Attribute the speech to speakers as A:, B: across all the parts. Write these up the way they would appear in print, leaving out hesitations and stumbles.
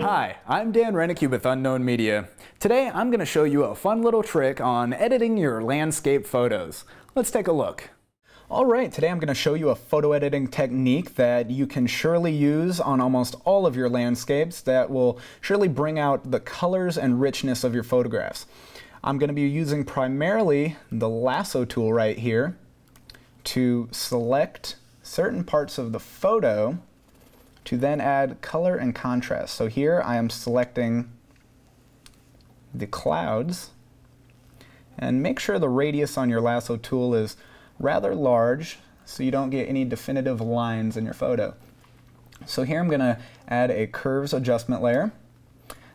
A: Hi, I'm Dan Reinecke with Unknown Media. Today I'm going to show you a fun little trick on editing your landscape photos. Let's take a look. Alright, today I'm going to show you a photo editing technique that you can surely use on almost all of your landscapes that will surely bring out the colors and richness of your photographs. I'm going to be using primarily the lasso tool right here to select certain parts of the photo to then add color and contrast. So here I am selecting the clouds, and make sure the radius on your lasso tool is rather large so you don't get any definitive lines in your photo. So here I'm going to add a curves adjustment layer.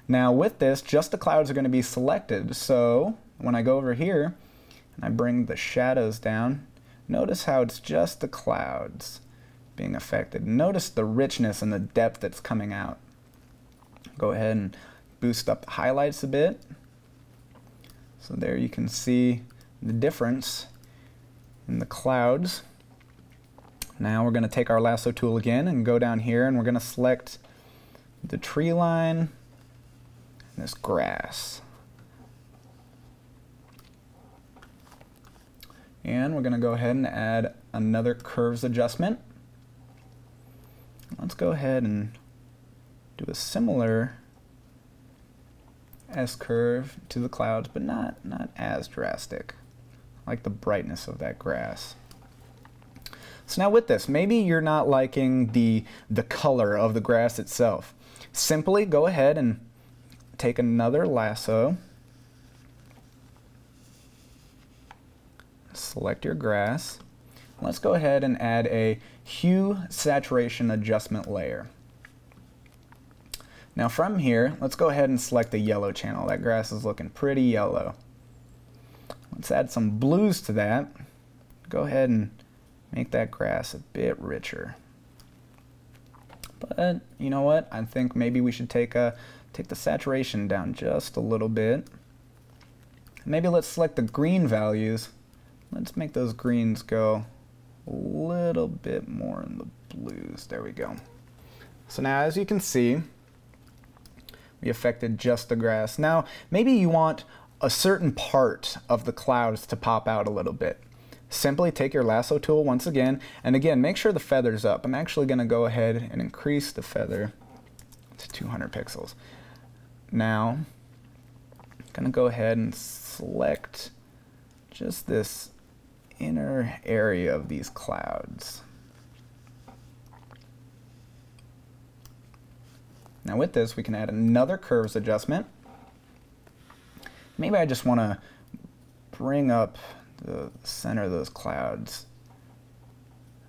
A: Now with this, just the clouds are going to be selected, so when I go over here and I bring the shadows down, notice how it's just the clouds being affected. Notice the richness and the depth that's coming out. Go ahead and boost up the highlights a bit. So there you can see the difference in the clouds. Now we're going to take our lasso tool again and go down here, and we're going to select the tree line and this grass. And we're going to go ahead and add another curves adjustment. Let's go ahead and do a similar S-curve to the clouds, but not as drastic. I like the brightness of that grass. So now with this, maybe you're not liking the color of the grass itself. Simply go ahead and take another lasso, select your grass. Let's go ahead and add a hue saturation adjustment layer. Now from here, let's go ahead and select the yellow channel. That grass is looking pretty yellow. Let's add some blues to that. Go ahead and make that grass a bit richer. But you know what? I think maybe we should take the saturation down just a little bit. Maybe let's select the green values. Let's make those greens go a little bit more in the blues. There we go. So now as you can see, we affected just the grass. Now maybe you want a certain part of the clouds to pop out a little bit. Simply take your lasso tool once again, and again make sure the feather's up. I'm actually going to go ahead and increase the feather to 200 pixels. Now I'm going to go ahead and select just this inner area of these clouds. Now with this, we can add another curves adjustment. Maybe I just want to bring up the center of those clouds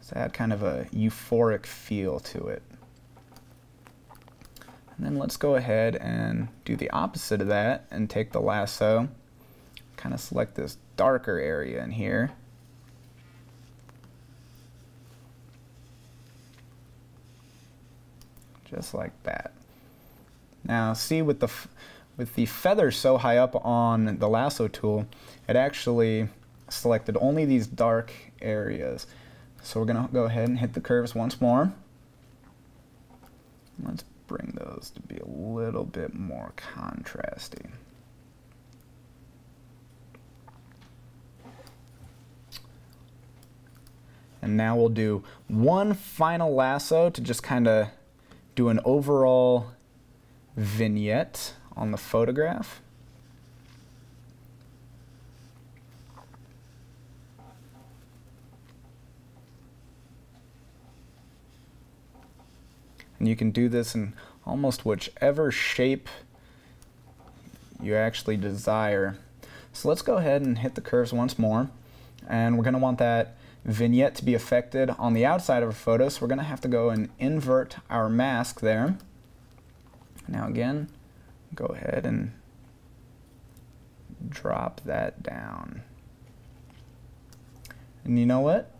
A: to add kind of a euphoric feel to it. And then let's go ahead and do the opposite of that and take the lasso, kind of select this darker area in here. Just like that. Now see, with the feather so high up on the lasso tool, it actually selected only these dark areas. So we're going to go ahead and hit the curves once more. Let's bring those to be a little bit more contrasty. And now we'll do one final lasso to just kind of do an overall vignette on the photograph. And you can do this in almost whichever shape you actually desire. So let's go ahead and hit the curves once more, and we're going to want that vignette to be affected on the outside of our photo, so we're going to have to go and invert our mask there. Now again, go ahead and drop that down. And you know what?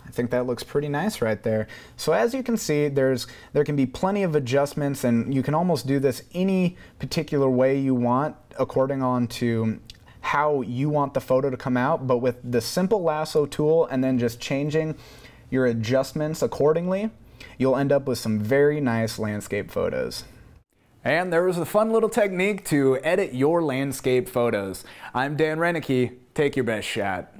A: I think that looks pretty nice right there. So as you can see, there can be plenty of adjustments, and you can almost do this any particular way you want according on to how you want the photo to come out. But with the simple lasso tool and then just changing your adjustments accordingly, You'll end up with some very nice landscape photos. And there was a fun little technique to edit your landscape photos. I'm Dan Reinecke. Take your best shot.